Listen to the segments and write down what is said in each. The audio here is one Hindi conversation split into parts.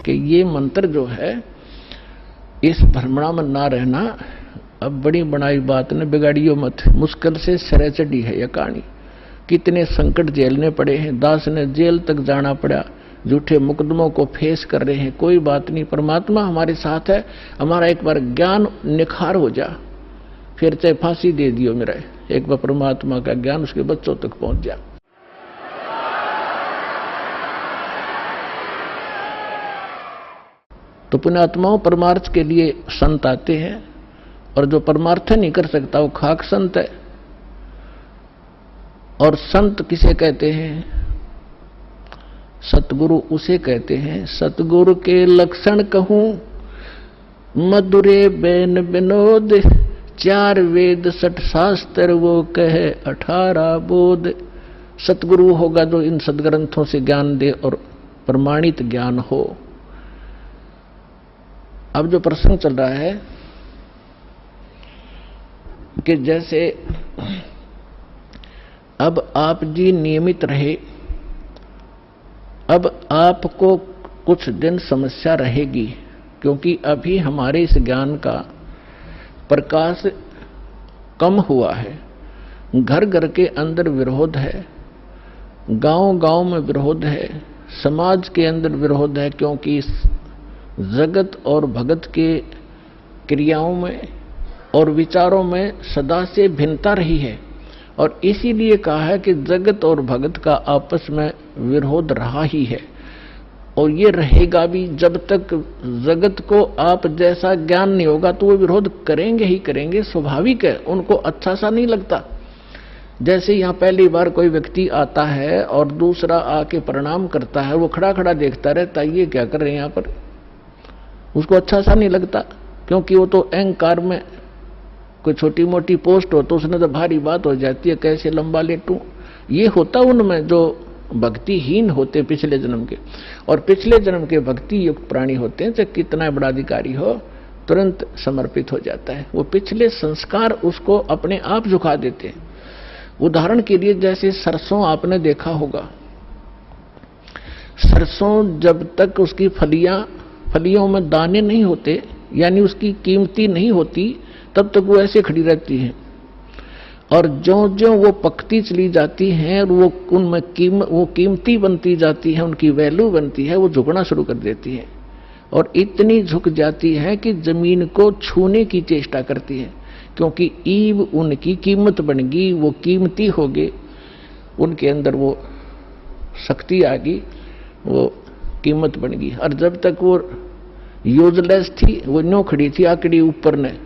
कि ये मंत्र जो है इस भ्रमणा में ना रहना, अब बड़ी बनाई बात ने बिगाड़ियो मत, मुश्किल से सिरे चढ़ी है यह कहानी। कितने संकट झेलने पड़े हैं, दास ने जेल तक जाना पड़ा, झूठे मुकदमों को फेस कर रहे हैं। कोई बात नहीं, परमात्मा हमारे साथ है। हमारा एक बार ज्ञान निखार हो जा, फिर चाहे फांसी दे दियो मेरा, एक बार परमात्मा का ज्ञान उसके बच्चों तक पहुंच जा। तो पुण्यात्माओं, परमार्थ के लिए संत आते हैं, और जो परमार्थ नहीं कर सकता वो खाक संत है। और संत किसे कहते हैं? सतगुरु उसे कहते हैं। सतगुरु के लक्षण कहूं, मधुरे बैन विनोद, 4 वेद 60 शास्त्र वो कहे 18 बोध। सतगुरु होगा जो इन सदग्रंथों से ज्ञान दे और प्रमाणित ज्ञान हो। अब जो प्रसंग चल रहा है कि जैसे अब आप जी नियमित रहे, अब आपको कुछ दिन समस्या रहेगी, क्योंकि अभी हमारे इस ज्ञान का प्रकाश कम हुआ है। घर घर के अंदर विरोध है, गांव गांव में विरोध है, समाज के अंदर विरोध है, क्योंकि जगत और भगत के क्रियाओं में और विचारों में सदा से भिन्नता रही है। और इसीलिए कहा है कि जगत और भगत का आपस में विरोध रहा ही है, और ये रहेगा भी। जब तक जगत को आप जैसा ज्ञान नहीं होगा तो वो विरोध करेंगे ही करेंगे, स्वाभाविक है, उनको अच्छा सा नहीं लगता। जैसे यहाँ पहली बार कोई व्यक्ति आता है और दूसरा आके प्रणाम करता है, वो खड़ा खड़ा देखता रहता है, ये क्या कर रहे हैं यहाँ पर, उसको अच्छा सा नहीं लगता, क्योंकि वो तो अहंकार में कोई छोटी मोटी पोस्ट हो तो उसने तो भारी बात हो जाती है, कैसे लंबा लेटूं। ये होता उनमें जो भक्तिहीन होते पिछले जन्म के, और पिछले जन्म के भक्ति युक्त प्राणी होते हैं, चाहे कितना बड़ा अधिकारी हो, तुरंत समर्पित हो जाता है। वो पिछले संस्कार उसको अपने आप झुका देते हैं। उदाहरण के लिए जैसे सरसों आपने देखा होगा, सरसों जब तक उसकी फलियों में दाने नहीं होते, यानी उसकी कीमती नहीं होती, तब तक वो ऐसे खड़ी रहती है। और ज्यों ज्यों वो पकती चली जाती हैं और वो उनमें वो कीमती बनती जाती है, उनकी वैल्यू बनती है, वो झुकना शुरू कर देती है। और इतनी झुक जाती है कि जमीन को छूने की चेष्टा करती है, क्योंकि ईव उनकी कीमत बन गई, वो कीमती हो गए, उनके अंदर वो शक्ति आ गई, वो कीमत बन गई। और जब तक वो यूजलेस थी, वो न्यों खड़ी थी आकड़ी ऊपर ने।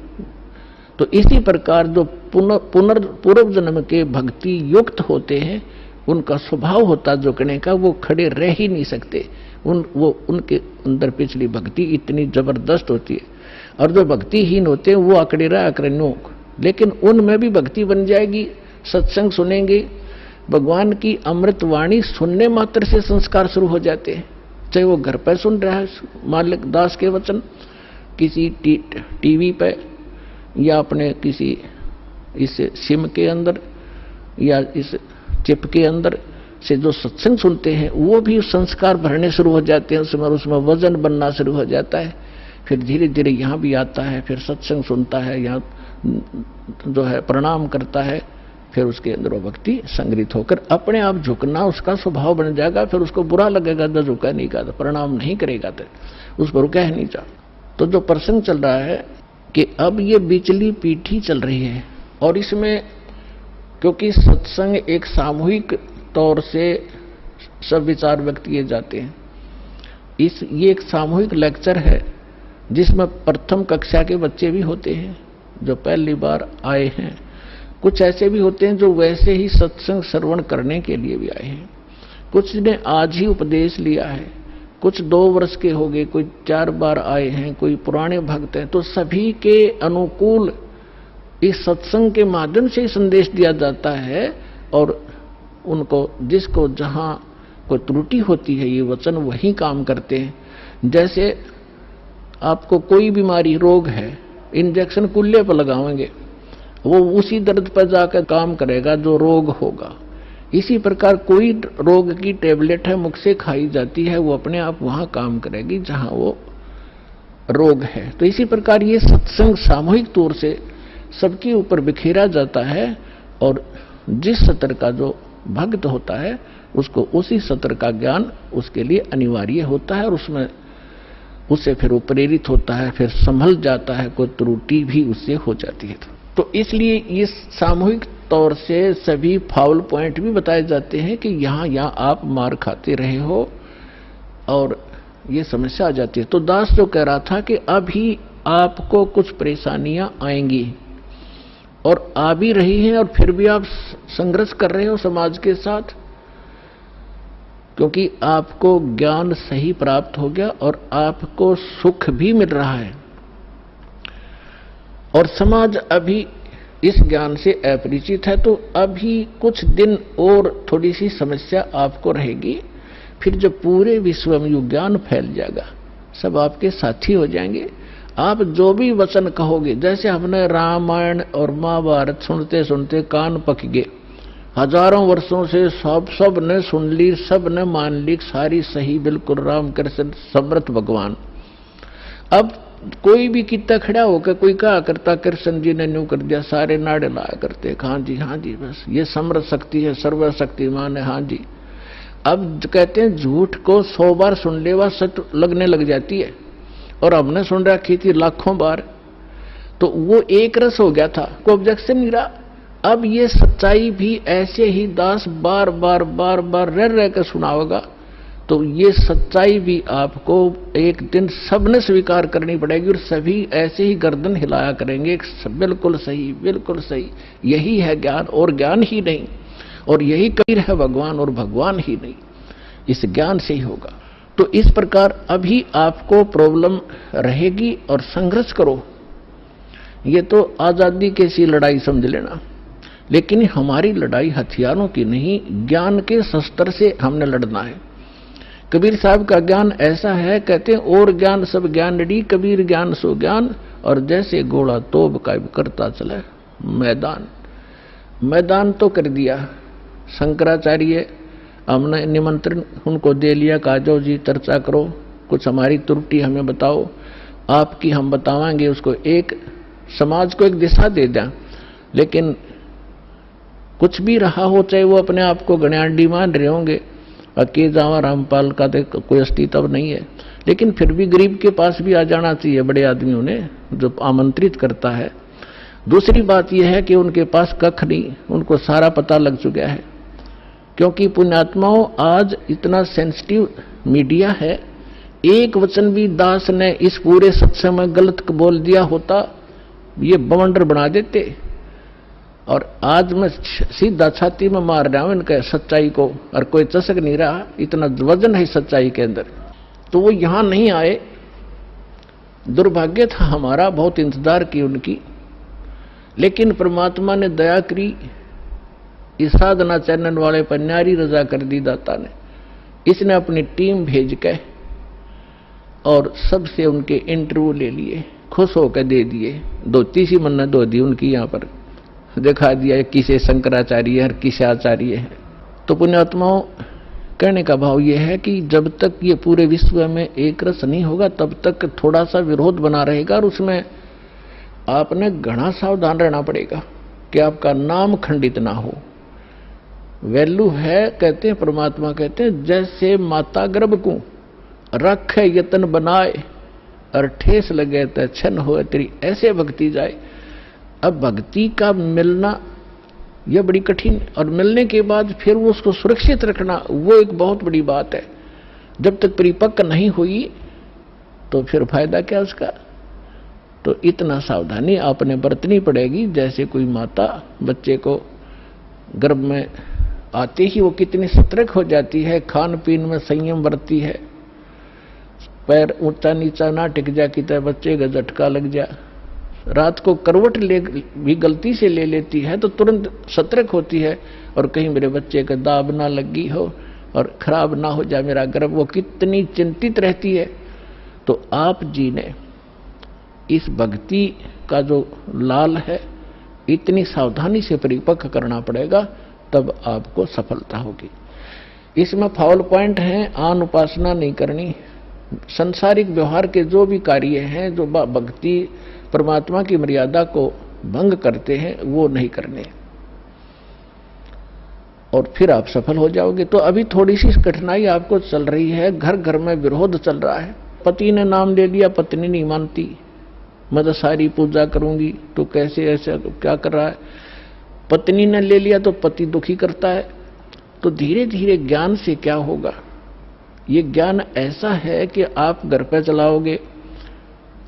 तो इसी प्रकार जो पूर्व जन्म के भक्ति युक्त होते हैं, उनका स्वभाव होता झुकने का, वो खड़े रह ही नहीं सकते। उनके अंदर पिछली भक्ति इतनी जबरदस्त होती है। और जो भक्तिहीन होते हैं वो आकड़े रहा आकड़े, लेकिन उनमें भी भक्ति बन जाएगी। सत्संग सुनेंगे, भगवान की अमृत वाणी सुनने मात्र से संस्कार शुरू हो जाते हैं। चाहे वो घर पर सुन रहा है मालिक दास के वचन, किसी टीवी पे, या अपने किसी इस सिम के अंदर, या इस चिप के अंदर से जो सत्संग सुनते हैं, वो भी संस्कार भरने शुरू हो जाते हैं, उसमें वजन बनना शुरू हो जाता है। फिर धीरे धीरे यहाँ भी आता है, फिर सत्संग सुनता है, यहाँ जो है प्रणाम करता है, फिर उसके अंदर वो भक्ति संग्रहित होकर अपने आप झुकना उसका स्वभाव बन जाएगा। फिर उसको बुरा लगेगा जब झुका नहीं का, प्रणाम नहीं करेगा तो उस पर कह नहीं जा। तो जो प्रसंग चल रहा है कि अब ये बिचली पीठी चल रही है, और इसमें क्योंकि सत्संग एक सामूहिक तौर से सब विचार व्यक्त किए जाते हैं, ये एक सामूहिक लेक्चर है जिसमें प्रथम कक्षा के बच्चे भी होते हैं जो पहली बार आए हैं, कुछ ऐसे भी होते हैं जो वैसे ही सत्संग श्रवण करने के लिए भी आए हैं, कुछ ने आज ही उपदेश लिया है, कुछ 2 वर्ष के हो गए, कोई 4 बार आए हैं, कोई पुराने भक्त हैं। तो सभी के अनुकूल इस सत्संग के माध्यम से ही संदेश दिया जाता है, और उनको जिसको जहां कोई त्रुटि होती है, ये वचन वही काम करते हैं। जैसे आपको कोई बीमारी रोग है, इंजेक्शन कुल्ले पर लगाएंगे, वो उसी दर्द पर जाकर काम करेगा जो रोग होगा। इसी प्रकार कोई रोग की टेबलेट है, मुख से खाई जाती है, वो अपने आप वहां काम करेगी जहां वो रोग है। तो इसी प्रकार ये सत्संग सामूहिक तौर से सबके ऊपर बिखेरा जाता है और जिस सत्र का जो भक्त होता है उसको उसी सत्र का ज्ञान उसके लिए अनिवार्य होता है और उसमें उससे फिर वो प्रेरित होता है, फिर संभल जाता है, कोई त्रुटि भी उससे हो जाती है। तो इसलिए इस सामूहिक तौर से सभी फाउल पॉइंट भी बताए जाते हैं कि यहां आप मार खाते रहे हो और ये समस्या आ जाती है। तो दास जो कह रहा था कि अभी आपको कुछ परेशानियां आएंगी और आ भी रही हैं और फिर भी आप संघर्ष कर रहे हो समाज के साथ, क्योंकि आपको ज्ञान सही प्राप्त हो गया और आपको सुख भी मिल रहा है और समाज अभी इस ज्ञान से अपरिचित है। तो अभी कुछ दिन और थोड़ी सी समस्या आपको रहेगी, फिर जब पूरे विश्व में ये ज्ञान फैल जाएगा, सब आपके साथी हो जाएंगे। आप जो भी वचन कहोगे, जैसे हमने रामायण और महाभारत सुनते सुनते कान पक गए, हजारों वर्षों से सब ने सुन ली, सब ने मान ली, सारी सही बिल्कुल राम कृष्ण समर्थ भगवान। अब कोई भी कितना खड़ा होकर कोई कहा करता कृष्ण जी ने न्यू कर दिया, सारे नाड़े लाया करते, हाँ जी बस ये समर्थ शक्ति है, सर्वशक्तिमान है, हाँ जी। अब कहते हैं झूठ को 100 बार सुन ले वह सच लगने लग जाती है, और हमने सुन रखी थी लाखों बार, तो वो एक रस हो गया था, कोई ऑब्जेक्शन नहीं रहा। अब ये सच्चाई भी ऐसे ही दास बार बार रह कर सुनाओगा, तो ये सच्चाई भी आपको एक दिन सबने स्वीकार करनी पड़ेगी और सभी ऐसे ही गर्दन हिलाया करेंगे, बिल्कुल सही, यही है ज्ञान और ज्ञान ही नहीं, और यही कबीर है भगवान और भगवान ही नहीं, इस ज्ञान से ही होगा। तो इस प्रकार अभी आपको प्रॉब्लम रहेगी और संघर्ष करो, ये तो आजादी की सी लड़ाई समझ लेना, लेकिन हमारी लड़ाई हथियारों की नहीं, ज्ञान के शस्त्र से हमने लड़ना है। कबीर साहब का ज्ञान ऐसा है, कहते हैं और ज्ञान सब ज्ञानड़ी, कबीर ज्ञान सो ज्ञान, और जैसे घोड़ा तोब का करता चले मैदान तो कर दिया शंकराचार्य, हमने निमंत्रण उनको दे लिया, कहा जाओ जी चर्चा करो, कुछ हमारी त्रुटि हमें बताओ, आपकी हम बतावांगे, उसको एक समाज को एक दिशा दे दें। लेकिन कुछ भी रहा हो, चाहे वो अपने आप को गण्याडी मान रहे होंगे, अके जावा रामपाल का तो कोई अस्तित्व नहीं है, लेकिन फिर भी गरीब के पास भी आ जाना चाहिए बड़े आदमियों ने, जो आमंत्रित करता है। दूसरी बात यह है कि उनके पास कख नहीं, उनको सारा पता लग चुका है, क्योंकि पुण्यात्माओं आज इतना सेंसिटिव मीडिया है, एक वचन भी दास ने इस पूरे सत्संग में गलत बोल दिया होता, ये बवंडर बना देते। और आज मैं सीधा छाती में मार रहा हूं इनके सच्चाई को, और कोई चसक नहीं रहा, इतना वजन है सच्चाई के अंदर। तो वो यहां नहीं आए, दुर्भाग्य था हमारा, बहुत इंतजार की उनकी, लेकिन परमात्मा ने दया करी, इस साधना चैनल वाले पर न्यारी रजा कर दी दाता ने। इसने अपनी टीम भेज के और सबसे उनके इंटरव्यू ले लिए, खुश होकर दे दिए, धोती सी मन्नत धो दी उनकी, यहां पर दिखा दिया किसे शंकराचार्य है और किसे आचार्य है। तो पुण्यात्माओं, कहने का भाव यह है कि जब तक ये पूरे विश्व में एक रस नहीं होगा तब तक थोड़ा सा विरोध बना रहेगा, और उसमें आपने घना सावधान रहना पड़ेगा कि आपका नाम खंडित ना हो। वैल्यू है, कहते हैं परमात्मा कहते हैं, जैसे माता गर्भ को रखे यतन बनाए और ठेस लगे तो छन हो तेरी, ऐसे भक्ति जाए। अब भक्ति का मिलना यह बड़ी कठिन, और मिलने के बाद फिर वो उसको सुरक्षित रखना, वो एक बहुत बड़ी बात है। जब तक परिपक्व नहीं हुई तो फिर फायदा क्या उसका। तो इतना सावधानी आपने बरतनी पड़ेगी, जैसे कोई माता बच्चे को गर्भ में आते ही वो कितनी सतर्क हो जाती है, खान पीन में संयम बरतती है, पैर ऊंचा नीचा ना टिक जा कि बच्चे का झटका लग जा, रात को करवट ले भी गलती से ले लेती है तो तुरंत सतर्क होती है, और कहीं मेरे बच्चे का दाब ना लगी हो और खराब ना हो जाए मेरा गर्भ, वो कितनी चिंतित रहती है। तो आप जी ने इस भक्ति का जो लाल है, इतनी सावधानी से परिपक्व करना पड़ेगा, तब आपको सफलता होगी। इसमें फाउल पॉइंट है, आन उपासना नहीं करनी, संसारिक व्यवहार के जो भी कार्य हैं जो भक्ति परमात्मा की मर्यादा को भंग करते हैं वो नहीं करने, और फिर आप सफल हो जाओगे। तो अभी थोड़ी सी कठिनाई आपको चल रही है, घर घर में विरोध चल रहा है। पति ने नाम ले लिया, पत्नी नहीं मानती, मैं तो सारी पूजा करूंगी, तो कैसे ऐसा क्या कर रहा है। पत्नी ने ले लिया तो पति दुखी करता है। तो धीरे धीरे ज्ञान से क्या होगा, ये ज्ञान ऐसा है कि आप घर पे चलाओगे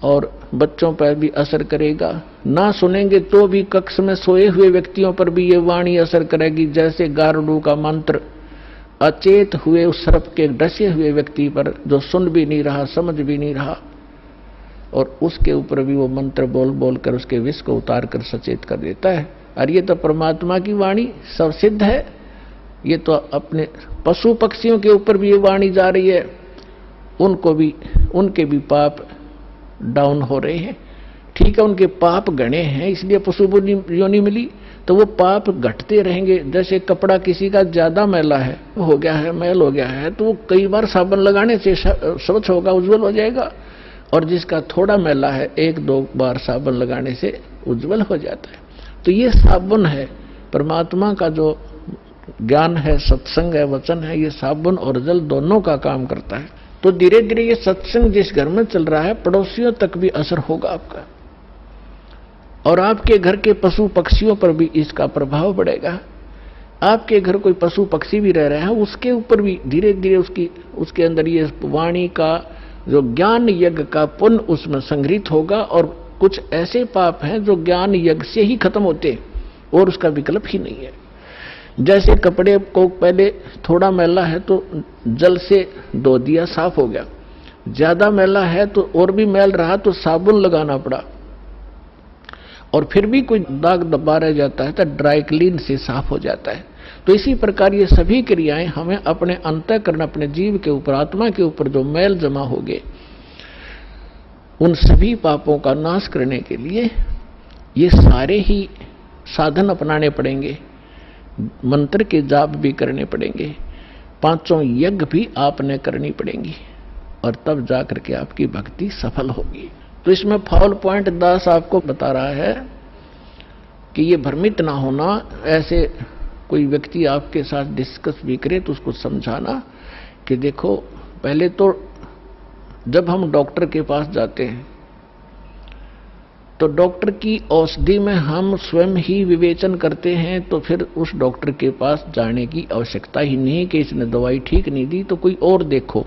और बच्चों पर भी असर करेगा, ना सुनेंगे तो भी कक्ष में सोए हुए व्यक्तियों पर भी ये वाणी असर करेगी, जैसे गारुड़ का मंत्र अचेत हुए उस सर्प के डसे हुए व्यक्ति पर जो सुन भी नहीं रहा, समझ भी नहीं रहा, और उसके ऊपर भी वो मंत्र बोल बोल कर उसके विष को उतार कर सचेत कर देता है। और ये तो परमात्मा की वाणी सब सिद्ध है। ये तो अपने पशु पक्षियों के ऊपर भी ये वाणी जा रही है, उनके भी पाप डाउन हो रहे हैं। ठीक है, उनके पाप गणे हैं इसलिए पशु योनि मिली, तो वो पाप घटते रहेंगे। जैसे कपड़ा किसी का ज्यादा मैला है, हो गया है, मैल हो गया है, तो वो कई बार साबुन लगाने से स्वच्छ होगा, उज्जवल हो जाएगा। और जिसका थोड़ा मैला है, एक दो बार साबुन लगाने से उज्जवल हो जाता है। तो ये साबुन है, परमात्मा का जो ज्ञान है, सत्संग है, वचन है, ये साबुन और जल दोनों का काम करता है। तो धीरे धीरे ये सत्संग जिस घर में चल रहा है, पड़ोसियों तक भी असर होगा आपका, और आपके घर के पशु पक्षियों पर भी इसका प्रभाव पड़ेगा। आपके घर कोई पशु पक्षी भी रह रहे हैं, उसके ऊपर भी धीरे धीरे उसके अंदर ये वाणी का जो ज्ञान यज्ञ का पुण्य उसमें संग्रहित होगा। और कुछ ऐसे पाप हैं जो ज्ञान यज्ञ से ही खत्म होते और उसका विकल्प ही नहीं है। जैसे कपड़े को पहले थोड़ा मैला है तो जल से धो दिया, साफ हो गया, ज्यादा मैला है तो और भी मैल रहा तो साबुन लगाना पड़ा, और फिर भी कोई दाग दबा रह जाता है तो ड्राई क्लीन से साफ हो जाता है। तो इसी प्रकार ये सभी क्रियाएं हमें अपने अंतःकरण, अपने जीव के ऊपर, आत्मा के ऊपर जो मैल जमा हो गए, उन सभी पापों का नाश करने के लिए ये सारे ही साधन अपनाने पड़ेंगे। मंत्र के जाप भी करने पड़ेंगे, पांचों यज्ञ भी आपने करनी पड़ेंगी, और तब जाकर के आपकी भक्ति सफल होगी। तो इसमें फाउल पॉइंट दास आपको बता रहा है कि ये भ्रमित ना होना। ऐसे कोई व्यक्ति आपके साथ डिस्कस भी करे तो उसको समझाना कि देखो, पहले तो जब हम डॉक्टर के पास जाते हैं तो डॉक्टर की औषधि में हम स्वयं ही विवेचन करते हैं, तो फिर उस डॉक्टर के पास जाने की आवश्यकता ही नहीं कि इसने दवाई ठीक नहीं दी तो कोई और देखो,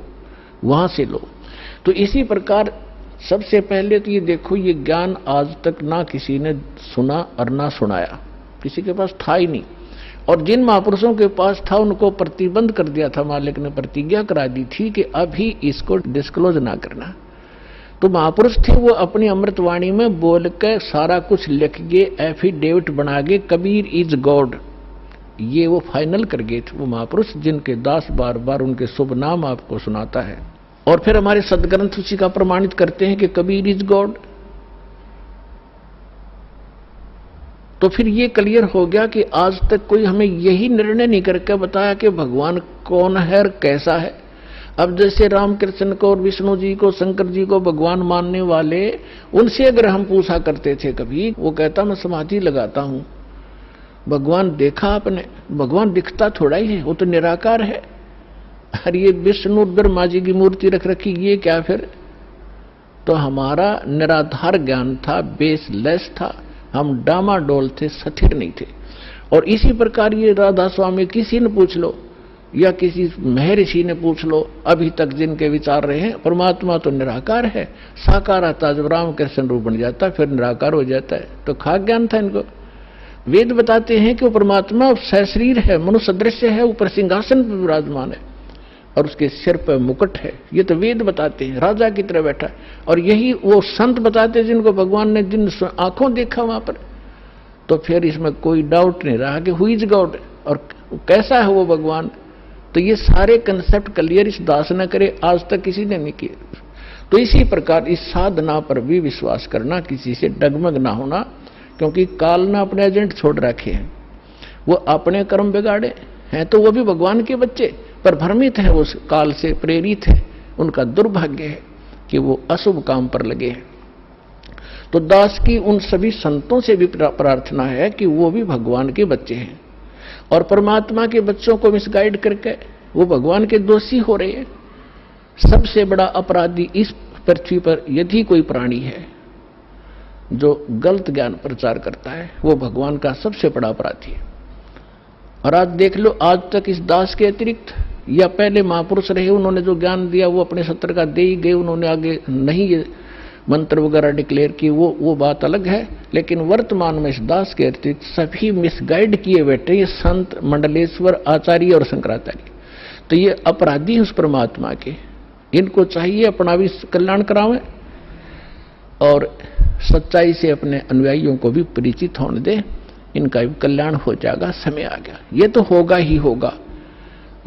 वहां से लो। तो इसी प्रकार सबसे पहले तो ये देखो, ये ज्ञान आज तक ना किसी ने सुना और ना सुनाया, किसी के पास था ही नहीं। और जिन महापुरुषों के पास था उनको प्रतिबंध कर दिया था, मालिक ने प्रतिज्ञा करा दी थी कि अभी इसको डिस्क्लोज ना करना। तो महापुरुष थे, वो अपनी अमृतवाणी में बोल के सारा कुछ लिख गए, एफिडेविट बना गए, कबीर इज गॉड, ये वो फाइनल कर गए थे वो महापुरुष, जिनके दास बार बार उनके शुभ नाम आपको सुनाता है। और फिर हमारे सदग्रंथ उसी का प्रमाणित करते हैं कि कबीर इज गॉड। तो फिर ये क्लियर हो गया कि आज तक कोई हमें यही निर्णय नहीं करके बताया कि भगवान कौन है और कैसा है। अब जैसे रामकृष्ण को और विष्णु जी को, शंकर जी को भगवान मानने वाले, उनसे अगर हम पूछा करते थे कभी, वो कहता मैं समाधि लगाता हूं, भगवान देखा आपने? भगवान दिखता थोड़ा ही है, वो तो निराकार है। अरे ये विष्णु ब्रह्मा जी की मूर्ति रख रखी, ये क्या फिर? तो हमारा निराधार ज्ञान था, बेसलेस था, हम डामाडोल थे, स्थिर नहीं थे। और इसी प्रकार ये राधा स्वामी किसी ने पूछ लो या किसी महर्षि ने पूछ लो, अभी तक जिनके विचार रहे हैं, परमात्मा तो निराकार है, साकार आता जब रामकृष्ण रूप बन जाता फिर निराकार हो जाता है। तो खाक ज्ञान था इनको। वेद बताते हैं कि वो परमात्मा सशरीर है, मनुष्य दृश्य है, ऊपर सिंहासन पर विराजमान है और उसके सिर पर मुकुट है। ये तो वेद बताते हैं, राजा की तरह बैठा। और यही वो संत बताते हैं जिनको भगवान ने जिन आंखों देखा वहां पर। तो फिर इसमें कोई डाउट नहीं रहा कि हु इज गॉड और कैसा है वो भगवान। तो ये सारे कंसेप्ट क्लियर इस दास न करे, आज तक किसी ने नहीं किए। तो इसी प्रकार इस साधना पर भी विश्वास करना, किसी से डगमग ना होना, क्योंकि काल ने अपने एजेंट छोड़ रखे हैं। वो अपने कर्म बिगाड़े हैं तो वो भी भगवान के बच्चे, पर भ्रमित है, उस काल से प्रेरित है। उनका दुर्भाग्य है कि वो अशुभ काम पर लगे हैं। तो दास की उन सभी संतों से भी प्रार्थना है कि वो भी भगवान के बच्चे हैं, और परमात्मा के बच्चों को मिसगाइड करके वो भगवान के दोषी हो रहे हैं। सबसे बड़ा अपराधी इस पृथ्वी पर यदि कोई प्राणी है जो गलत ज्ञान प्रचार करता है, वो भगवान का सबसे बड़ा अपराधी है। और आज देख लो, आज तक इस दास के अतिरिक्त या पहले महापुरुष रहे, उन्होंने जो ज्ञान दिया वो अपने सत्र का दे ही गए, उन्होंने आगे नहीं ये मंत्र वगैरह डिक्लेयर किए, वो बात अलग है। लेकिन वर्तमान में इस दास के अतिरिक्त सभी मिसगाइड किए बैठे ये संत, मंडलेश्वर, आचार्य और शंकराचार्य। तो ये अपराधी उस परमात्मा के, इनको चाहिए अपना भी कल्याण करावें और सच्चाई से अपने अनुयायियों को भी परिचित होने दें, इनका भी कल्याण हो जाएगा। समय आ गया, ये तो होगा ही होगा।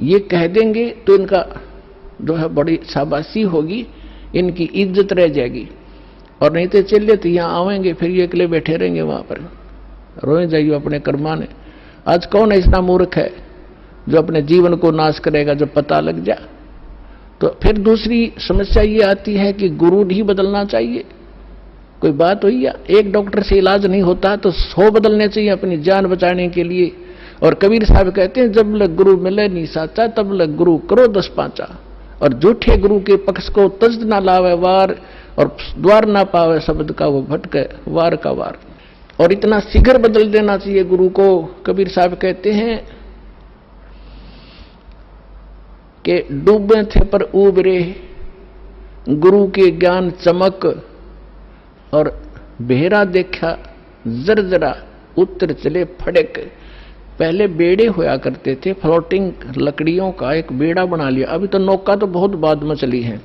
ये कह देंगे तो इनका जो है बड़ी शाबाशी होगी, इनकी इज्जत रह जाएगी। और नहीं तो चलिए तो यहाँ आवेंगे, फिर ये अकेले बैठे रहेंगे वहां पर, रोए जाइए अपने कर्माने। आज कौन ऐसा मूर्ख है जो अपने जीवन को नाश करेगा जब पता लग जाए? तो फिर दूसरी समस्या ये आती है कि गुरु नहीं बदलना चाहिए। कोई बात हुई या एक डॉक्टर से इलाज नहीं होता तो 100 बदलने चाहिए अपनी जान बचाने के लिए। और कबीर साहब कहते हैं, जब लग गुरु मिले नहीं साचा, तब लग गुरु करो 10 पांचा। और झूठे गुरु के पक्ष को तज ना लावे वार, और द्वार ना पावे शब्द का वो भटके वार का वार। और इतना शीघ्र बदल देना चाहिए गुरु को। कबीर साहब कहते हैं कि डूबे थे पर उबरे, गुरु के ज्ञान चमक, और बेहरा देखा जरजरा, उत्तर चले फड़क। पहले बेड़े होया करते थे, फ्लोटिंग लकड़ियों का एक बेड़ा बना लिया। अभी तो नौका तो बहुत बाद में चली है,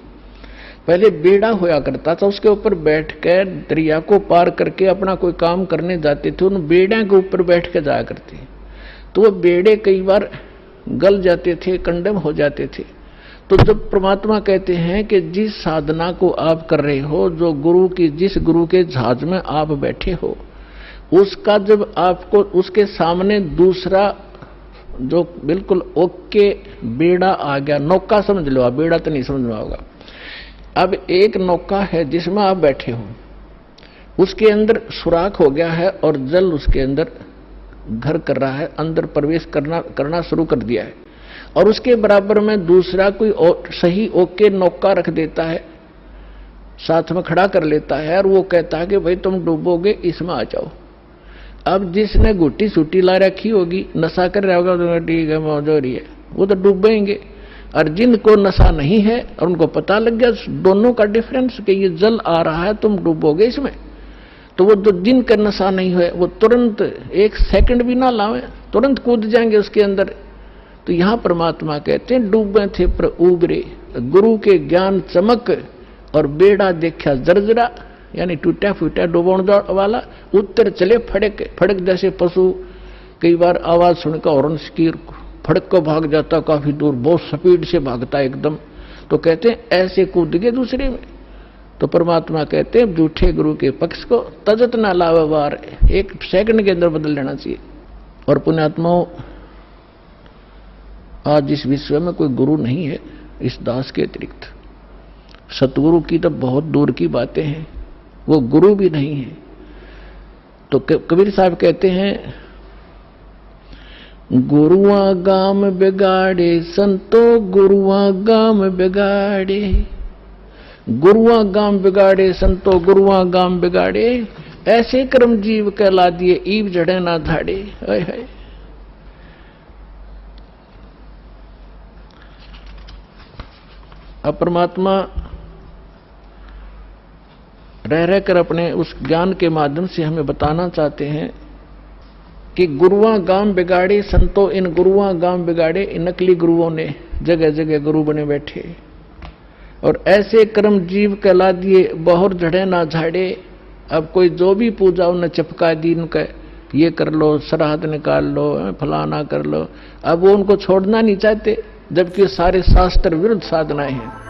पहले बेड़ा होया करता था, उसके ऊपर बैठकर दरिया को पार करके अपना कोई काम करने जाते थे, उन बेड़े के ऊपर बैठ के जाया करते। तो वो बेड़े कई बार गल जाते थे, कंडम हो जाते थे। तो जब परमात्मा कहते हैं कि जिस साधना को आप कर रहे हो, जो गुरु की, जिस गुरु के जहाज में आप बैठे हो, उसका जब आपको उसके सामने दूसरा जो बिल्कुल ओके बेड़ा आ गया, नौका समझ लो आप, बेड़ा तो नहीं समझ में होगा। अब एक नौका है जिसमें आप बैठे हो, उसके अंदर सुराख हो गया है और जल उसके अंदर घर कर रहा है, अंदर प्रवेश करना शुरू कर दिया है। और उसके बराबर में दूसरा कोई सही ओके नौका रख देता है, साथ में खड़ा कर लेता है, और वो कहता है कि भाई तुम डूबोगे, इसमें आ जाओ। अब जिसने गुट्टी सूटी ला रखी होगी, नशा कर रहा होगा, तो ठीक है मौज हो रही है, वो तो डूबेंगे। और जिनको नशा नहीं है और उनको पता लग गया दोनों का डिफरेंस कि ये जल आ रहा है, तुम डूबोगे इसमें, तो वो जो जिनका नशा नहीं है वो तुरंत 1 सेकंड भी ना लावे, तुरंत कूद जाएंगे उसके अंदर। तो यहां परमात्मा कहते हैं, डूबे थे पर उबरे, गुरु के ज्ञान चमक, और बेड़ा देखा जर्जरा, यानी टूटा फूटा डूबण वाला, उत्तर चले फड़क। फड़क जैसे पशु कई बार आवाज सुनकर हॉर्न की फड़क को भाग जाता, काफी दूर बहुत स्पीड से भागता एकदम। तो कहते हैं ऐसे कूद गए दूसरे में। तो परमात्मा कहते हैं झूठे गुरु के पक्ष को तजत ना लावे वार, 1 सेकंड के अंदर बदल लेना चाहिए। और पुण्यात्माओं, आज इस विश्व में कोई गुरु नहीं है इस दास के अतिरिक्त। सतगुरु की तो बहुत दूर की बातें हैं, वो गुरु भी नहीं है। तो कबीर साहब कहते हैं, गुरुआ गाम बिगाड़े संतो, गुरुआ गाम बिगाड़े, गुरुआ गाम बिगाड़े संतो, गुरुआ गाम बिगाड़े, ऐसे कर्म जीव कहला दिए, ईव जड़े ना धाड़े। है अब परमात्मा रह रहकर अपने उस ज्ञान के माध्यम से हमें बताना चाहते हैं कि गुरुआ गाम बिगाड़े संतो, इन गुरुआ गाम बिगाड़े, इन नकली गुरुओं ने जगह जगह गुरु बने बैठे, और ऐसे कर्म जीव कहला दिए, बहुर झड़े ना झाड़े। अब कोई जो भी पूजा उन्हें चिपका दी, उनका ये कर लो, श्राद्ध निकाल लो, फलाना कर लो। अब वो उनको छोड़ना नहीं चाहते, जबकि सारे शास्त्र विरुद्ध साधनाएं हैं।